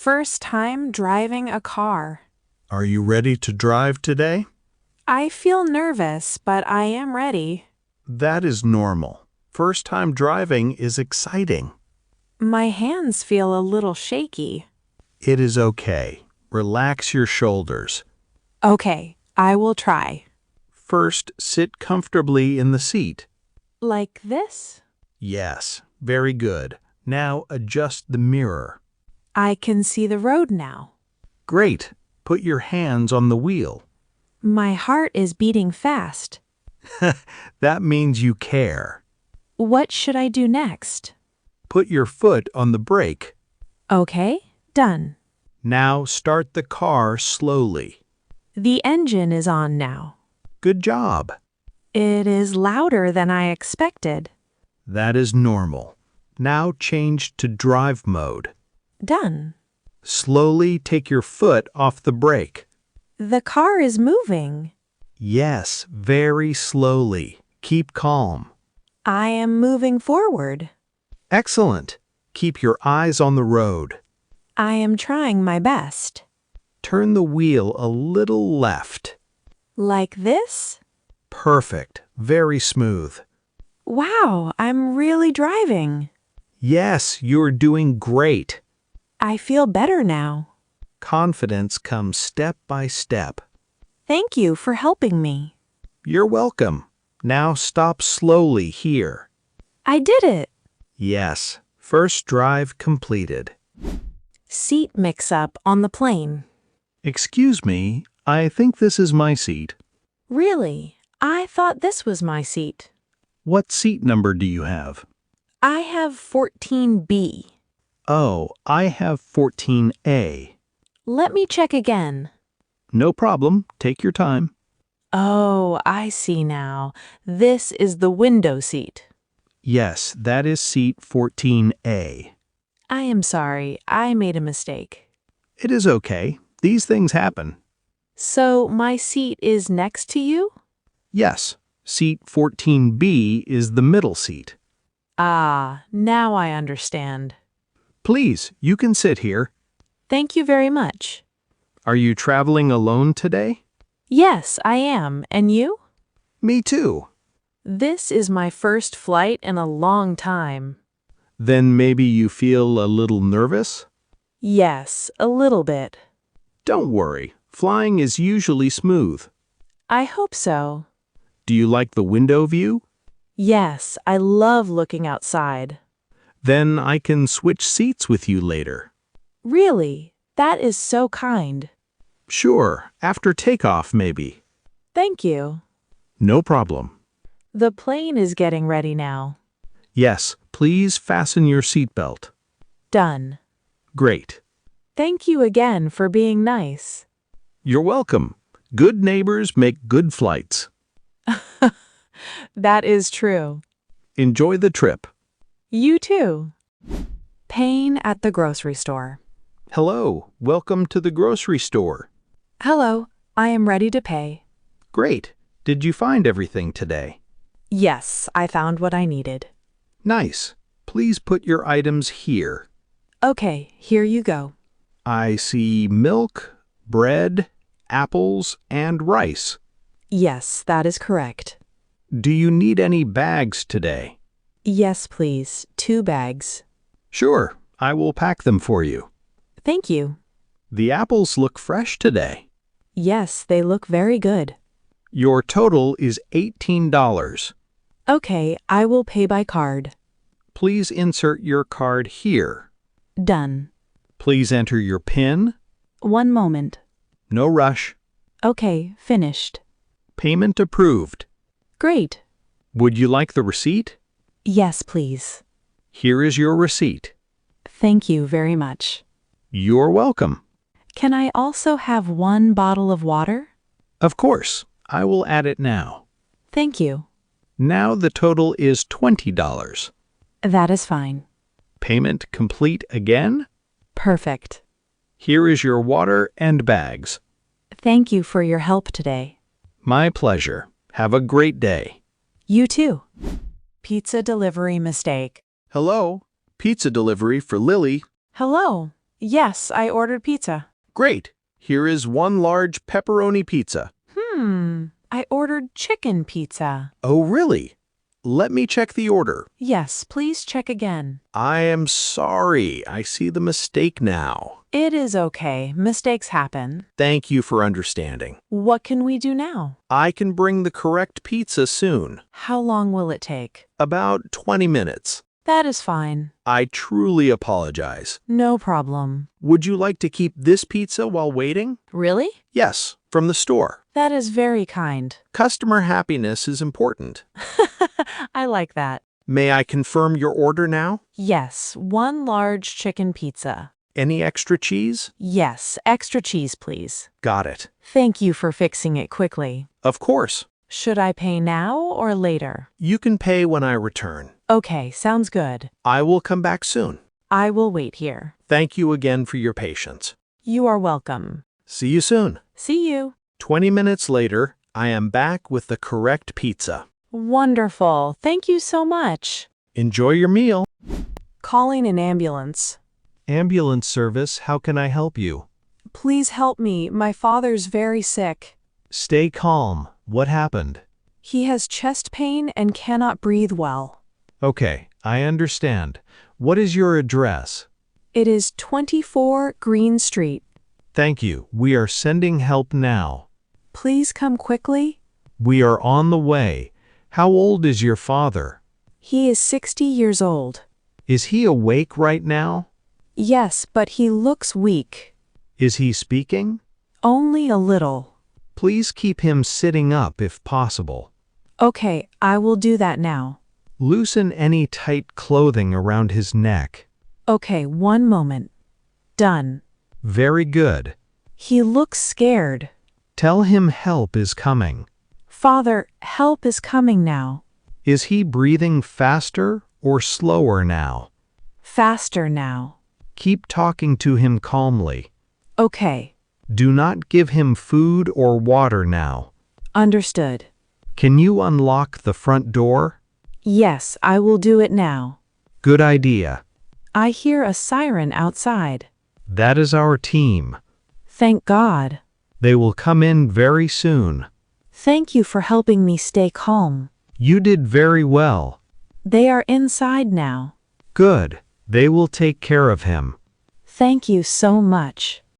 First time driving a car. Are you ready to drive today? I feel nervous, but I am ready. That is normal. First time driving is exciting. My hands feel a little shaky. It is okay. Relax your shoulders. Okay, I will try. First, sit comfortably in the seat. Like this? Yes, very good. Now adjust the mirror. I can see the road now. Great. Put your hands on the wheel. My heart is beating fast. That means you care. What should I do next? Put your foot on the brake. Okay, done. Now start the car slowly. The engine is on now. Good job. It is louder than I expected. That is normal. Now change to drive mode. Done. Slowly take your foot off the brake. The car is moving. Yes, very slowly. Keep calm. I am moving forward. Excellent. Keep your eyes on the road. I am trying my best. Turn the wheel a little left. Like this? Perfect. Very smooth. Wow, I'm really driving. Yes, you're doing great. I feel better now. Confidence comes step by step. Thank you for helping me. You're welcome. Now stop slowly here. I did it. Yes, first drive completed. Seat mix-up on the plane. Excuse me, I think this is my seat. Really? I thought this was my seat. What seat number do you have? I have 14B. Oh, I have 14A. Let me check again. No problem. Take your time. Oh, I see now. This is the window seat. Yes, that is seat 14A. I am sorry. I made a mistake. It is okay. These things happen. So my seat is next to you? Yes, seat 14B is the middle seat. Ah, now I understand. Please, you can sit here. Thank you very much. Are you traveling alone today? Yes, I am. And you? Me too. This is my first flight in a long time. Then maybe you feel a little nervous? Yes, a little bit. Don't worry. Flying is usually smooth. I hope so. Do you like the window view? Yes, I love looking outside. Then I can switch seats with you later. Really? That is so kind. Sure, after takeoff maybe. Thank you. No problem. The plane is getting ready now. Yes, please fasten your seatbelt. Done. Great. Thank you again for being nice. You're welcome. Good neighbors make good flights. That is true. Enjoy the trip. You too. Paying at the grocery store. Hello, welcome to the grocery store. Hello, I am ready to pay. Great. Did you find everything today? Yes, I found what I needed. Nice. Please put your items here. Okay, here you go. I see milk, bread, apples, and rice. Yes, that is correct. Do you need any bags today? Yes, please. 2 bags. Sure, I will pack them for you. Thank you. The apples look fresh today. Yes, they look very good. Your total is $18. Okay, I will pay by card. Please insert your card here. Done. Please enter your PIN. 1 moment. No rush. Okay, finished. Payment approved. Great. Would you like the receipt? Yes, please. Here is your receipt. Thank you very much. You're welcome. Can I also have 1 bottle of water? Of course, I will add it now. Thank you. Now the total is $20. That is fine. Payment complete again? Perfect. Here is your water and bags. Thank you for your help today. My pleasure. Have a great day. You too. Pizza delivery mistake. Hello, pizza delivery for Lily. Hello. Yes, I ordered pizza. Great. Here is one large pepperoni pizza. I ordered chicken pizza. Oh, really? Let me check the order. Yes, please check again. I am sorry. I see the mistake now. It is okay. Mistakes happen. Thank you for understanding. What can we do now? I can bring the correct pizza soon. How long will it take? About 20 minutes. That is fine. I truly apologize. No problem. Would you like to keep this pizza while waiting? Really? Yes, from the store. That is very kind. Customer happiness is important. I like that. May I confirm your order now? Yes, one large chicken pizza. Any extra cheese? Yes, extra cheese, please. Got it. Thank you for fixing it quickly. Of course. Should I pay now or later? You can pay when I return. Okay, sounds good. I will come back soon. I will wait here. Thank you again for your patience. You are welcome. See you soon. See you. 20 minutes later, I am back with the correct pizza. Wonderful. Thank you so much. Enjoy your meal. Calling an ambulance. Ambulance service, how can I help you? Please help me. My father's very sick. Stay calm. What happened? He has chest pain and cannot breathe well. Okay, I understand. What is your address? It is 24 Green Street. Thank you. We are sending help now. Please come quickly. We are on the way. How old is your father? He is 60 years old. Is he awake right now? Yes, but he looks weak. Is he speaking? Only a little. Please keep him sitting up if possible. Okay, I will do that now. Loosen any tight clothing around his neck. Okay, one moment. Done. Very good. He looks scared. Tell him help is coming. Father, help is coming now. Is he breathing faster or slower now? Faster now. Keep talking to him calmly. Okay. Do not give him food or water now. Understood. Can you unlock the front door? Yes, I will do it now. Good idea. I hear a siren outside. That is our team. Thank God. They will come in very soon. Thank you for helping me stay calm. You did very well. They are inside now. Good. They will take care of him. Thank you so much.